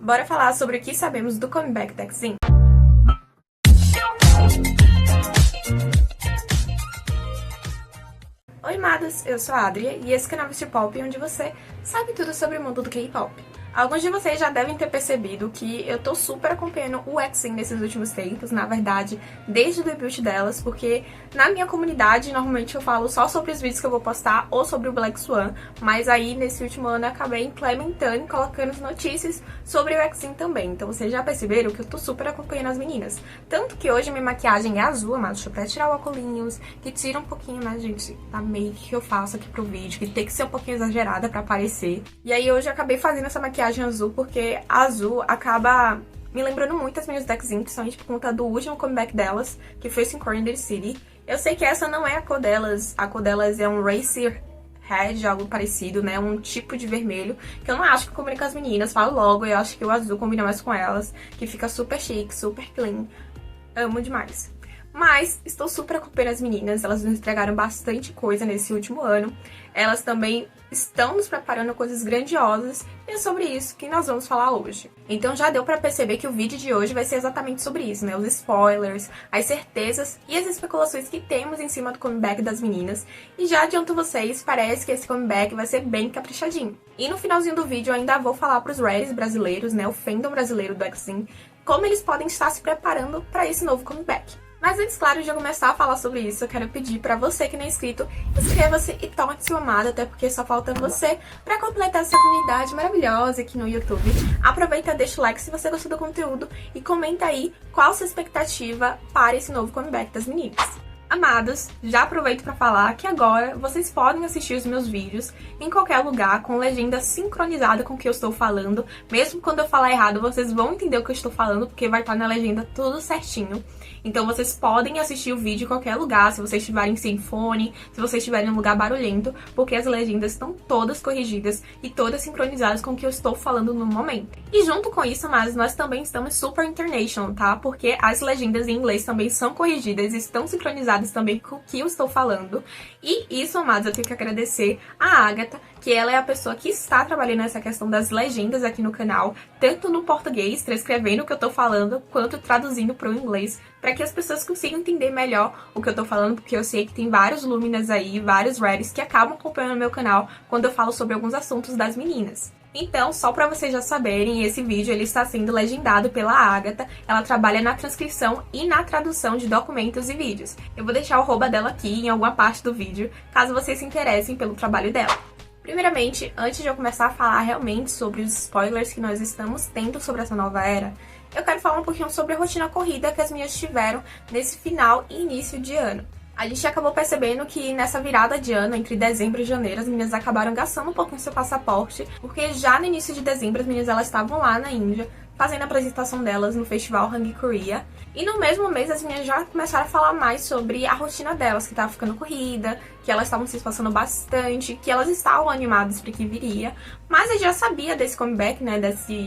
Bora falar sobre o que sabemos do comeback da EXIN? Oi, amados! Eu sou a Adria e esse canal é Mr. Pop, onde você sabe tudo sobre o mundo do K-pop. Alguns de vocês já devem ter percebido que eu tô super acompanhando o EXIN nesses últimos tempos, na verdade, desde o debut delas, porque na minha comunidade, normalmente eu falo só sobre os vídeos que eu vou postar ou sobre o Black Swan, mas aí nesse último ano eu acabei implementando e colocando as notícias sobre o EXIN também. Então vocês já perceberam que eu tô super acompanhando as meninas. Tanto que hoje minha maquiagem é azul, mas deixa eu até tirar o óculos, que tira um pouquinho, né, gente, da make que eu faço aqui pro vídeo, que tem que ser um pouquinho exagerada pra aparecer. E aí hoje eu acabei fazendo essa maquiagem azul, porque a azul acaba me lembrando muito as meninas da EXIN, principalmente por conta do último comeback delas, que foi Synchronicity City. Eu sei que essa não é a cor delas é um Racer Red, algo parecido, né, um tipo de vermelho, que eu não acho que combina com as meninas, falo logo, eu acho que o azul combina mais com elas, que fica super chique, super clean, amo demais. Mas estou super acompanhando as meninas, elas nos entregaram bastante coisa nesse último ano. Elas também estão nos preparando coisas grandiosas e é sobre isso que nós vamos falar hoje. Então já deu pra perceber que o vídeo de hoje vai ser exatamente sobre isso, né? Os spoilers, as certezas e as especulações que temos em cima do comeback das meninas. E já adianto vocês, parece que esse comeback vai ser bem caprichadinho. E no finalzinho do vídeo eu ainda vou falar pros Reddies brasileiros, né? O fandom brasileiro do EXIN, como eles podem estar se preparando para esse novo comeback. Mas antes, claro, de eu começar a falar sobre isso, eu quero pedir pra você que não é inscrito, inscreva-se e torne-se um amado, até porque só falta você pra completar essa comunidade maravilhosa aqui no YouTube. Aproveita, deixa o like se você gostou do conteúdo e comenta aí qual a sua expectativa para esse novo comeback das meninas. Amados, já aproveito para falar que agora vocês podem assistir os meus vídeos em qualquer lugar com legenda sincronizada com o que eu estou falando. Mesmo quando eu falar errado, vocês vão entender o que eu estou falando, porque vai estar na legenda tudo certinho. Então vocês podem assistir o vídeo em qualquer lugar, se vocês estiverem sem fone, se vocês estiverem em um lugar barulhento, porque as legendas estão todas corrigidas e todas sincronizadas com o que eu estou falando no momento. E junto com isso, mas nós também estamos super international, tá? Porque as legendas em inglês também são corrigidas e estão sincronizadas também com o que eu estou falando. E isso, amados, eu tenho que agradecer a Agatha, que ela é a pessoa que está trabalhando nessa questão das legendas aqui no canal, tanto no português, transcrevendo o que eu tô falando, quanto traduzindo para o inglês, para que as pessoas consigam entender melhor o que eu tô falando, porque eu sei que tem vários Luminas aí, vários Reddies que acabam acompanhando o meu canal quando eu falo sobre alguns assuntos das meninas. Então, só para vocês já saberem, esse vídeo ele está sendo legendado pela Agatha. Ela trabalha na transcrição e na tradução de documentos e vídeos. Eu vou deixar o arroba dela aqui em alguma parte do vídeo, caso vocês se interessem pelo trabalho dela. Primeiramente, antes de eu começar a falar realmente sobre os spoilers que nós estamos tendo sobre essa nova era, eu quero falar um pouquinho sobre a rotina corrida que as meninas tiveram nesse final e início de ano. A gente acabou percebendo que nessa virada de ano, entre dezembro e janeiro, as meninas acabaram gastando um pouquinho seu passaporte, porque já no início de dezembro as meninas elas estavam lá na Índia, fazendo a apresentação delas no festival Hungry Korea. E no mesmo mês as meninas já começaram a falar mais sobre a rotina delas, que estava ficando corrida, que elas estavam se esforçando bastante, que elas estavam animadas para que viria. Mas eu já sabia desse comeback, né,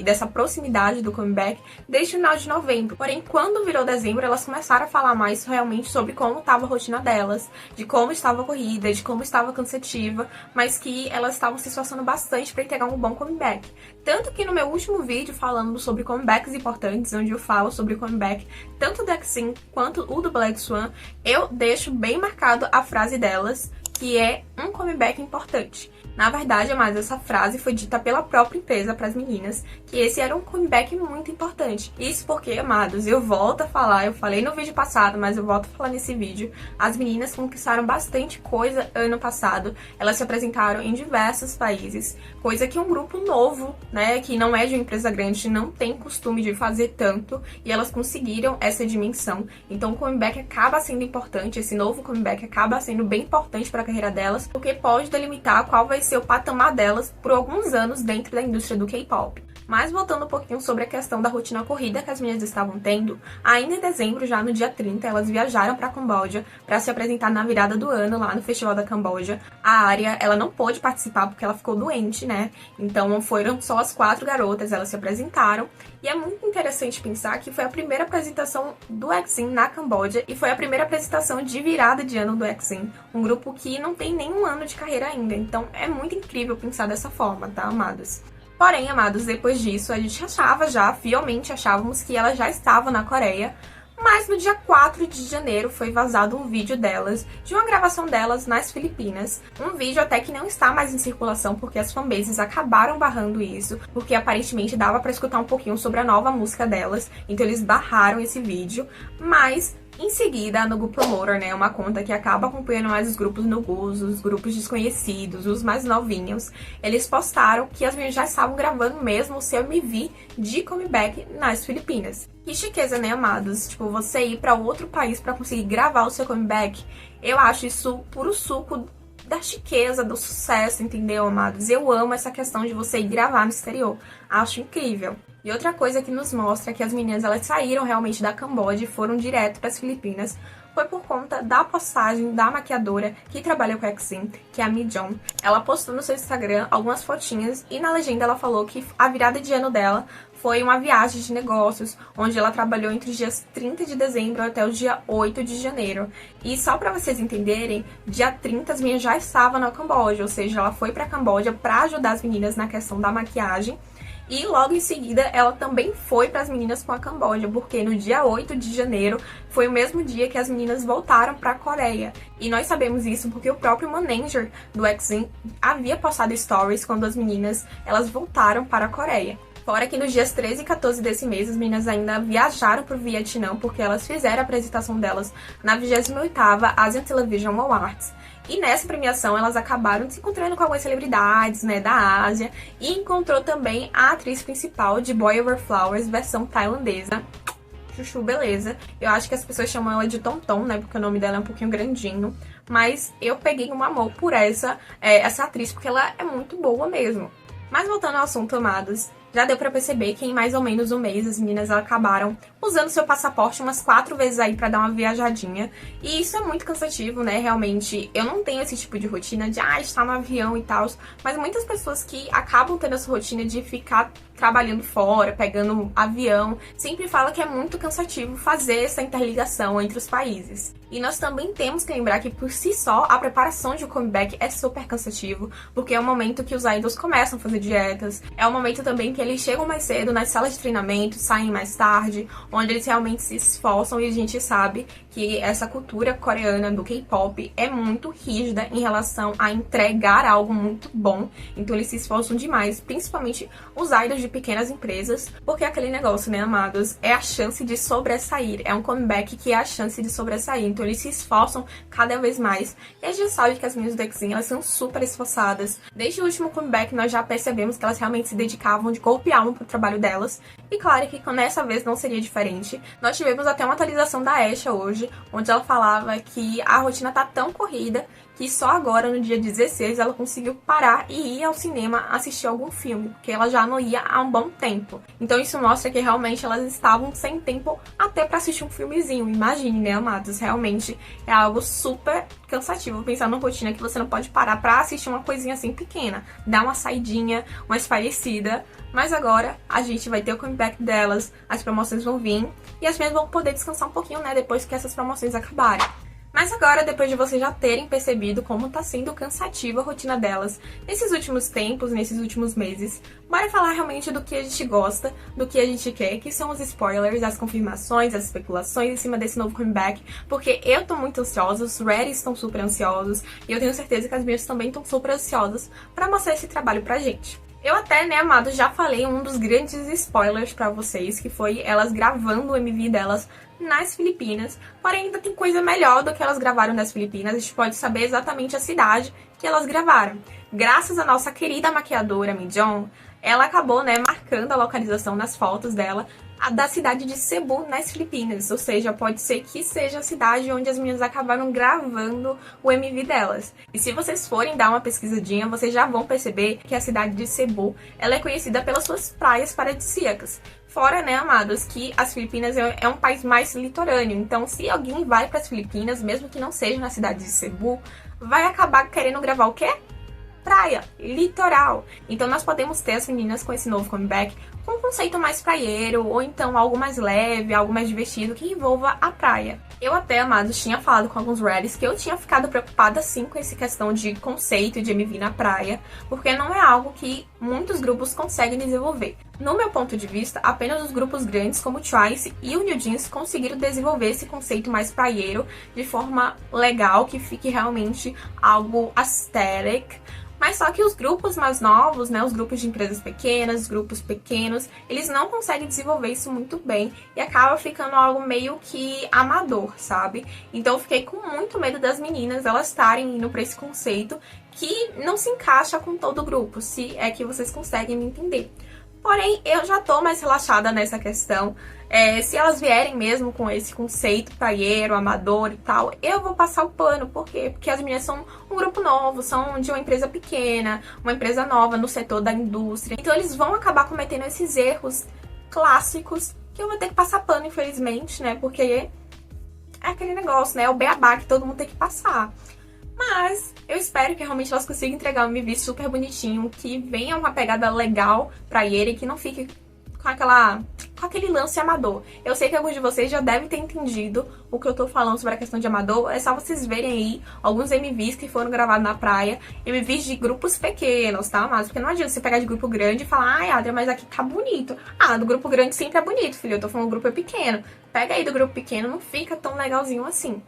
dessa proximidade do comeback, desde o final de novembro. Porém, quando virou dezembro, elas começaram a falar mais realmente sobre como estava a rotina delas, de como estava a corrida, de como estava cansativa, mas que elas estavam se esforçando bastante para entregar um bom comeback. Tanto que no meu último vídeo falando sobre comebacks importantes, onde eu falo sobre o comeback tanto do EXIN quanto o do Black Swan, eu deixo bem marcado a frase delas, que é um comeback importante. Na verdade, mas essa frase foi dita pela própria empresa para as meninas, que esse era um comeback muito importante. Isso porque, amados, eu volto a falar, eu falei no vídeo passado, mas eu volto a falar nesse vídeo, as meninas conquistaram bastante coisa ano passado, elas se apresentaram em diversos países, coisa que um grupo novo, né, que não é de uma empresa grande, não tem costume de fazer tanto, e elas conseguiram essa dimensão. Então o comeback acaba sendo importante, esse novo comeback acaba sendo bem importante para a carreira delas, porque pode delimitar qual vai ser o patamar delas por alguns anos dentro da indústria do K-pop. Mas voltando um pouquinho sobre a questão da rotina corrida que as meninas estavam tendo, ainda em dezembro, já no dia 30, elas viajaram para Camboja para se apresentar na virada do ano lá no Festival da Camboja. A Arya, ela não pôde participar porque ela ficou doente, né? Então foram só as 4 garotas, elas se apresentaram. E é muito interessante pensar que foi a primeira apresentação do EXIN na Camboja e foi a primeira apresentação de virada de ano do EXIN, um grupo que não tem nenhum ano de carreira ainda. Então é muito incrível pensar dessa forma, tá, amados? Porém, amados, depois disso, a gente achava já, fielmente achávamos que elas já estavam na Coreia, mas no dia 4 de janeiro foi vazado um vídeo delas, de uma gravação delas nas Filipinas. Um vídeo até que não está mais em circulação, porque as fanbases acabaram barrando isso, porque aparentemente dava pra escutar um pouquinho sobre a nova música delas, então eles barraram esse vídeo, mas em seguida, a Nogu Promoter, né, uma conta que acaba acompanhando mais os grupos Nogus, os grupos desconhecidos, os mais novinhos, eles postaram que as meninas já estavam gravando mesmo o seu MV de comeback nas Filipinas. Que chiqueza, né, amados? Tipo, você ir pra outro país pra conseguir gravar o seu comeback, eu acho isso puro suco da chiqueza, do sucesso, entendeu, amados? Eu amo essa questão de você ir gravar no exterior. Acho incrível. E outra coisa que nos mostra que as meninas elas saíram realmente da Camboja e foram direto para as Filipinas foi por conta da postagem da maquiadora que trabalha com a Exim, que é a Mi Jong. Ela postou no seu Instagram algumas fotinhas e na legenda ela falou que a virada de ano dela foi uma viagem de negócios, onde ela trabalhou entre os dias 30 de dezembro até o dia 8 de janeiro. E só para vocês entenderem, dia 30 as meninas já estavam na Camboja, ou seja, ela foi para a Camboja para ajudar as meninas na questão da maquiagem. E logo em seguida, ela também foi para as meninas com a Camboja, porque no dia 8 de janeiro foi o mesmo dia que as meninas voltaram para a Coreia. E nós sabemos isso porque o próprio manager do EXIM havia postado stories quando as meninas elas voltaram para a Coreia. Fora que nos dias 13 e 14 desse mês, as meninas ainda viajaram para o Vietnã, porque elas fizeram a apresentação delas na 28ª Asian Television Awards. E nessa premiação, elas acabaram se encontrando com algumas celebridades, né, da Ásia. E encontrou também a atriz principal de Boy Over Flowers, versão tailandesa. Chuchu Beleza. Eu acho que as pessoas chamam ela de Tom Tom, né, porque o nome dela é um pouquinho grandinho. Mas eu peguei um amor por essa atriz, porque ela é muito boa mesmo. Mas voltando ao assunto, amados, já deu pra perceber que em mais ou menos um mês as meninas acabaram usando seu passaporte umas 4 vezes aí pra dar uma viajadinha. E isso é muito cansativo, né? Realmente, eu não tenho esse tipo de rotina de estar no avião e tal. Mas muitas pessoas que acabam tendo essa rotina de ficar trabalhando fora, pegando avião, sempre falam que é muito cansativo fazer essa interligação entre os países. E nós também temos que lembrar que por si só a preparação de um comeback é super cansativo, porque é o momento que os idols começam a fazer dietas, é o momento também que eles chegam mais cedo nas salas de treinamento, saem mais tarde, onde eles realmente se esforçam, e a gente sabe que essa cultura coreana do K-pop é muito rígida em relação a entregar algo muito bom, então eles se esforçam demais, principalmente os idols de pequenas empresas, porque aquele negócio, né, amados, é a chance de sobressair, é um comeback que é a chance de sobressair, então eles se esforçam cada vez mais, e a gente sabe que as meninas do EXIM, elas são super esforçadas. Desde o último comeback nós já percebemos que elas realmente se dedicavam de corpo e alma pro trabalho delas, e claro que nessa vez não seria diferente. Nós tivemos até uma atualização da Aesha hoje, onde ela falava que a rotina tá tão corrida que só agora, no dia 16, ela conseguiu parar e ir ao cinema assistir algum filme, porque ela já não ia há um bom tempo. Então isso mostra que realmente elas estavam sem tempo até pra assistir um filmezinho. Imagine, né, amados? Realmente é algo super cansativo pensar numa rotina que você não pode parar pra assistir uma coisinha assim pequena. Dar uma saidinha, uma espairecida. Mas agora a gente vai ter o comeback delas, as promoções vão vir e as meninas vão poder descansar um pouquinho, né, depois que essas promoções acabarem. Mas agora, depois de vocês já terem percebido como tá sendo cansativa a rotina delas nesses últimos tempos, nesses últimos meses, bora falar realmente do que a gente gosta, do que a gente quer, que são os spoilers, as confirmações, as especulações em cima desse novo comeback, porque eu tô muito ansiosa, os Reddys estão super ansiosos, e eu tenho certeza que as minhas também estão super ansiosas pra mostrar esse trabalho pra gente. Eu até, né, amados, já falei um dos grandes spoilers pra vocês, que foi elas gravando o MV delas nas Filipinas, porém ainda tem coisa melhor do que elas gravaram nas Filipinas, a gente pode saber exatamente a cidade que elas gravaram. Graças à nossa querida maquiadora, Mi Jong, ela acabou, né, marcando a localização nas fotos dela da cidade de Cebu, nas Filipinas, ou seja, pode ser que seja a cidade onde as meninas acabaram gravando o MV delas. E se vocês forem dar uma pesquisadinha, vocês já vão perceber que a cidade de Cebu, ela é conhecida pelas suas praias paradisíacas. Fora, né, amados, que as Filipinas é um país mais litorâneo, então se alguém vai para as Filipinas, mesmo que não seja na cidade de Cebu, vai acabar querendo gravar o quê? praia, litoral. Então nós podemos ter as meninas com esse novo comeback com um conceito mais praieiro, ou então algo mais leve, algo mais divertido que envolva a praia. Eu até, amados, tinha falado com alguns reddits que eu tinha ficado preocupada sim com essa questão de conceito de MV na praia, porque não é algo que muitos grupos conseguem desenvolver. No meu ponto de vista, apenas os grupos grandes como Twice e o New Jeans conseguiram desenvolver esse conceito mais praieiro de forma legal, que fique realmente algo aesthetic. Mas só que os grupos mais novos, né, os grupos de empresas pequenas, os grupos pequenos, eles não conseguem desenvolver isso muito bem e acaba ficando algo meio que amador, sabe? Então eu fiquei com muito medo das meninas elas estarem indo pra esse conceito que não se encaixa com todo o grupo, se é que vocês conseguem me entender. Porém, eu já tô mais relaxada nessa questão. Se elas vierem mesmo com esse conceito praieiro, amador e tal, eu vou passar o pano. Por quê? Porque as meninas são um grupo novo, são de uma empresa pequena, uma empresa nova no setor da indústria. Então eles vão acabar cometendo esses erros clássicos que eu vou ter que passar pano, infelizmente, né? Porque é aquele negócio, né? É o beabá que todo mundo tem que passar. Mas eu espero que realmente elas consigam entregar um MV super bonitinho, que venha uma pegada legal pra ele, que não fique com aquele lance amador. Eu sei que alguns de vocês já devem ter entendido o que eu tô falando sobre a questão de amador. É só vocês verem aí alguns MVs que foram gravados na praia, MVs de grupos pequenos, tá? Mas porque não adianta você pegar de grupo grande e falar, ai, Adria, mas aqui tá bonito. Ah, do grupo grande sempre é bonito, filho. Eu tô falando do grupo pequeno. Pega aí do grupo pequeno, não fica tão legalzinho assim.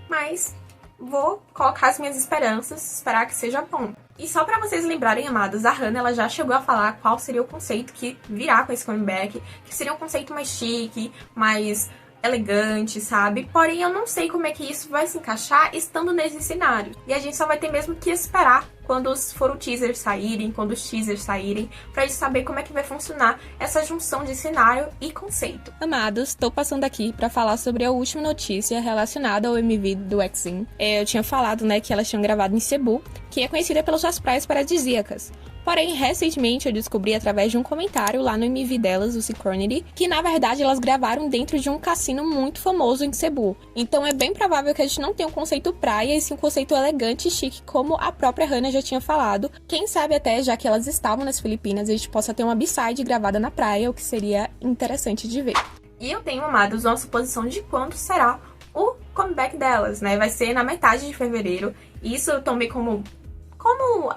Mas vou colocar as minhas esperanças, esperar que seja bom. E só pra vocês lembrarem, amados, a Hannah, ela já chegou a falar qual seria o conceito que virá com esse comeback, que seria um conceito mais chique, mais elegante, sabe? Porém, eu não sei como é que isso vai se encaixar estando nesse cenário. E a gente só vai ter mesmo que esperar quando for o teaser saírem, quando os teasers saírem, pra gente saber como é que vai funcionar essa junção de cenário e conceito. Amados, tô passando aqui pra falar sobre a última notícia relacionada ao MV do EXIN. Eu tinha falado, né, que elas tinham gravado em Cebu, que é conhecida pelas suas praias paradisíacas. Porém, recentemente eu descobri através de um comentário lá no MV delas, o Synchronity, que na verdade elas gravaram dentro de um cassino muito famoso em Cebu. Então é bem provável que a gente não tenha um conceito praia, e sim um conceito elegante e chique, como a própria Hannah já tinha falado. Quem sabe até, já que elas estavam nas Filipinas, a gente possa ter uma B-side gravada na praia, o que seria interessante de ver. E eu tenho, amados, uma suposição de quando será o comeback delas, né? Vai ser na metade de fevereiro. Isso eu tomei como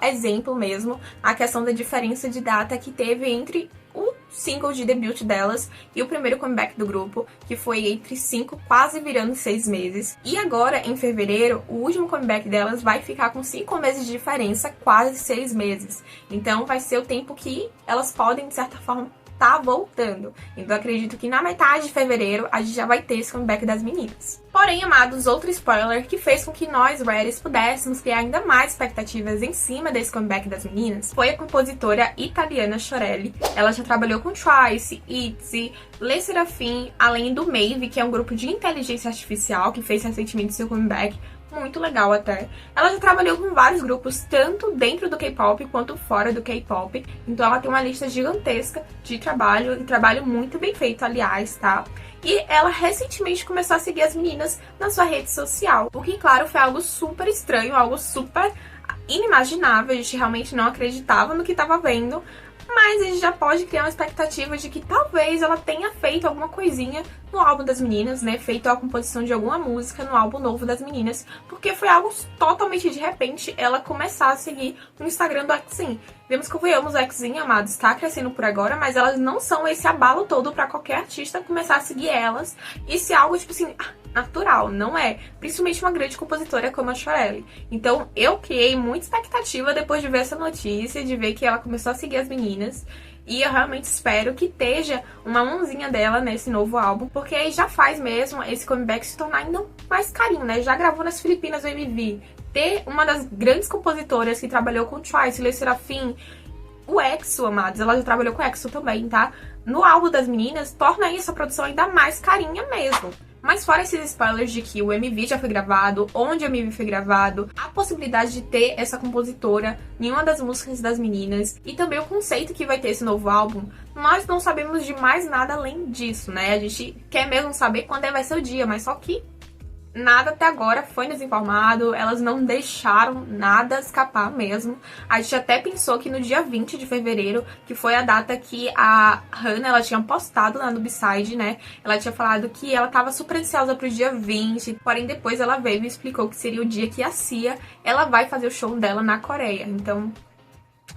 exemplo mesmo a questão da diferença de data que teve entre o single de debut delas e o primeiro comeback do grupo, que foi entre 5, quase virando 6 meses. E agora, em fevereiro, o último comeback delas vai ficar com 5 meses de diferença, quase 6 meses. Então vai ser o tempo que elas podem, de certa forma, tá voltando. Então acredito que na metade de fevereiro a gente já vai ter esse comeback das meninas. Porém, amados, outro spoiler que fez com que nós, reddits, pudéssemos criar ainda mais expectativas em cima desse comeback das meninas foi a compositora italiana Shorelli. Ela já trabalhou com Twice, ITZY, Le Sserafim, além do Maeve, que é um grupo de inteligência artificial que fez recentemente seu comeback, muito legal até. Ela já trabalhou com vários grupos, tanto dentro do K-pop quanto fora do K-pop. Então ela tem uma lista gigantesca de trabalho, e trabalho muito bem feito, aliás, tá? E ela recentemente começou a seguir as meninas na sua rede social. O que, claro, foi algo super estranho, algo super inimaginável. A gente realmente não acreditava no que estava vendo. Mas a gente já pode criar uma expectativa de que talvez ela tenha feito alguma coisinha no álbum das meninas, né? Feito a composição de alguma música no álbum novo das meninas. Porque foi algo totalmente de repente ela começar a seguir no Instagram do EXIN. Vemos que o EXIN, amados, está crescendo por agora, mas elas não são esse abalo todo pra qualquer artista começar a seguir elas. E se algo, tipo assim, natural, não é? Principalmente uma grande compositora como a Shorelli. Então eu criei muita expectativa depois de ver essa notícia, de ver que ela começou a seguir as meninas. E eu realmente espero que esteja uma mãozinha dela nesse novo álbum, porque aí já faz mesmo esse comeback se tornar ainda mais carinho, né? Já gravou nas Filipinas o MV. Ter uma das grandes compositoras que trabalhou com Twice, Le Sserafim, o EXO, amados, ela já trabalhou com o EXO também, tá? No álbum das meninas, torna aí essa produção ainda mais carinha mesmo. Mas fora esses spoilers de que o MV já foi gravado, onde o MV foi gravado, a possibilidade de ter essa compositora em uma das músicas das meninas e também o conceito que vai ter esse novo álbum, nós não sabemos de mais nada além disso, né? A gente quer mesmo saber quando vai ser o dia, mas só que nada até agora foi nos informado, elas não deixaram nada escapar mesmo. A gente até pensou que no dia 20 de fevereiro, que foi a data que a Hannah, ela tinha postado lá no B-Side, né? Ela tinha falado que ela tava super ansiosa pro dia 20, porém depois ela veio e explicou que seria o dia que a Cia, ela vai fazer o show dela na Coreia. Então,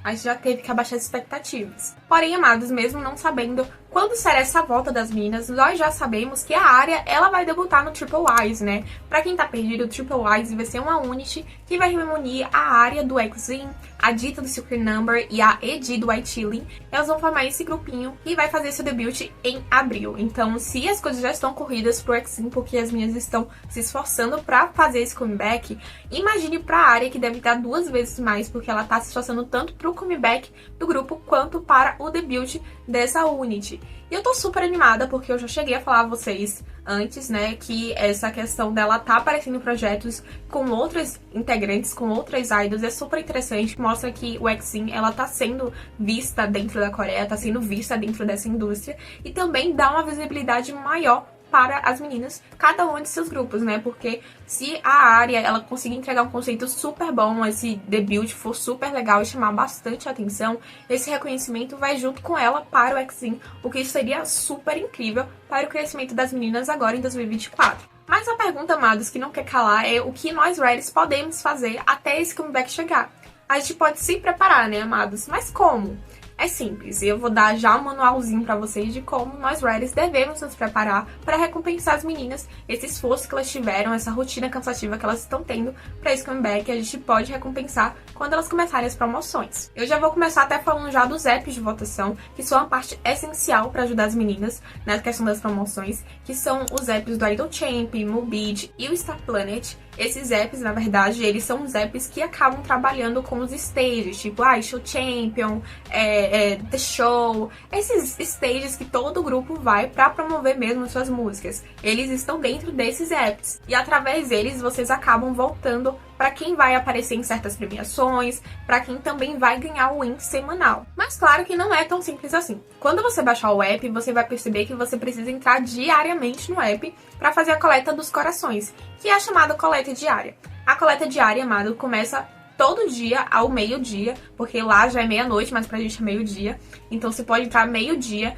a gente já teve que abaixar as expectativas. Porém, amados, mesmo não sabendo quando será essa volta das meninas, nós já sabemos que a Arya, ela vai debutar no Triple Wise, né? Pra quem tá perdido, o Triple Wise vai ser uma unity que vai reunir a Arya do X-In, a Dita do Secret Number e a Edi do White Chilling. Elas vão formar esse grupinho e vai fazer seu debut em abril. Então, se as coisas já estão corridas pro X-In, porque as meninas estão se esforçando pra fazer esse comeback, imagine pra Arya, que deve estar 2 vezes mais, porque ela tá se esforçando tanto pro comeback do grupo quanto para o debut dessa unity. E eu tô super animada porque eu já cheguei a falar a vocês antes, né, que essa questão dela tá aparecendo em projetos com outras integrantes, com outras idols, é super interessante, mostra que o X-In, ela tá sendo vista dentro da Coreia, tá sendo vista dentro dessa indústria e também dá uma visibilidade maior para as meninas, cada um de seus grupos, né? Porque se a Arya, ela conseguir entregar um conceito super bom, esse debut for super legal e chamar bastante atenção, esse reconhecimento vai junto com ela para o X-In, o que seria super incrível para o crescimento das meninas agora em 2024. Mas a pergunta, amados, que não quer calar é o que nós Reddies podemos fazer até esse comeback chegar. A gente pode se preparar, né, amados? Mas como? É simples, e eu vou dar já um manualzinho pra vocês de como nós Reddies devemos nos preparar para recompensar as meninas, esse esforço que elas tiveram, essa rotina cansativa que elas estão tendo para esse comeback, a gente pode recompensar quando elas começarem as promoções. Eu já vou começar até falando já dos apps de votação, que são a parte essencial para ajudar as meninas na questão das promoções, que são os apps do Idol Champ, Moobid e o Star Planet. Esses apps, na verdade, eles são os apps que acabam trabalhando com os stages, tipo, Show Champion, The Show, esses stages que todo grupo vai pra promover mesmo suas músicas. Eles estão dentro desses apps e através deles vocês acabam voltando para quem vai aparecer em certas premiações, para quem também vai ganhar o win semanal. Mas claro que não é tão simples assim. Quando você baixar o app, você vai perceber que você precisa entrar diariamente no app para fazer a coleta dos corações, que é a chamada coleta diária. A coleta diária, amado, começa todo dia ao meio-dia, porque lá já é meia-noite, mas pra gente é meio-dia. Então você pode entrar meio-dia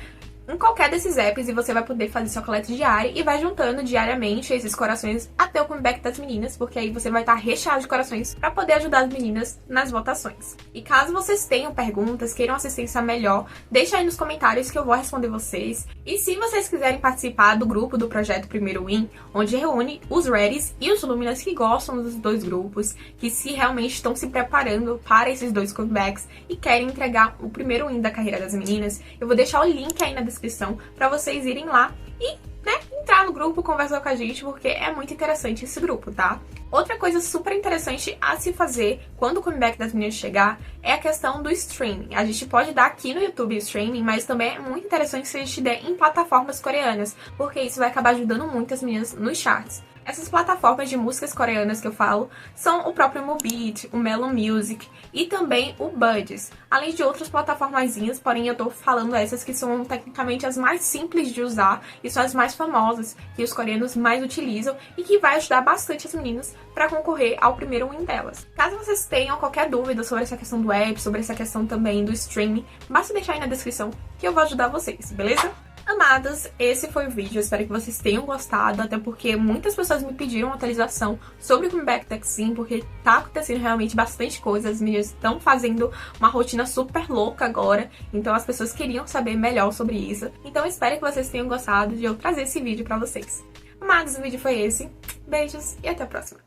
em qualquer desses apps e você vai poder fazer sua coleta diária e vai juntando diariamente esses corações até o comeback das meninas, porque aí você vai estar recheado de corações para poder ajudar as meninas nas votações. E caso vocês tenham perguntas, queiram assistência melhor, deixa aí nos comentários que eu vou responder vocês. E se vocês quiserem participar do grupo do projeto Primeiro Win, onde reúne os Reddies e os Luminas que gostam dos dois grupos, que se realmente estão se preparando para esses dois comebacks e querem entregar o primeiro win da carreira das meninas, eu vou deixar o link aí na descrição para vocês irem lá e, entrar no grupo, conversar com a gente, porque é muito interessante esse grupo, tá? Outra coisa super interessante a se fazer quando o comeback das meninas chegar é a questão do streaming. A gente pode dar aqui no YouTube streaming, mas também é muito interessante se a gente der em plataformas coreanas, porque isso vai acabar ajudando muito as meninas nos charts. Essas plataformas de músicas coreanas que eu falo são o próprio Moobid, o Melon Music e também o Buds, além de outras plataformazinhas, porém eu tô falando essas que são tecnicamente as mais simples de usar e são as mais famosas, que os coreanos mais utilizam e que vai ajudar bastante as meninas para concorrer ao primeiro win delas. Caso vocês tenham qualquer dúvida sobre essa questão do app, sobre essa questão também do streaming, basta deixar aí na descrição que eu vou ajudar vocês, beleza? Amados, esse foi o vídeo, eu espero que vocês tenham gostado, até porque muitas pessoas me pediram atualização sobre o comeback do X-In, porque tá acontecendo realmente bastante coisa, as meninas estão fazendo uma rotina super louca agora, então as pessoas queriam saber melhor sobre isso. Então eu espero que vocês tenham gostado de eu trazer esse vídeo pra vocês. Amados, o vídeo foi esse, beijos e até a próxima!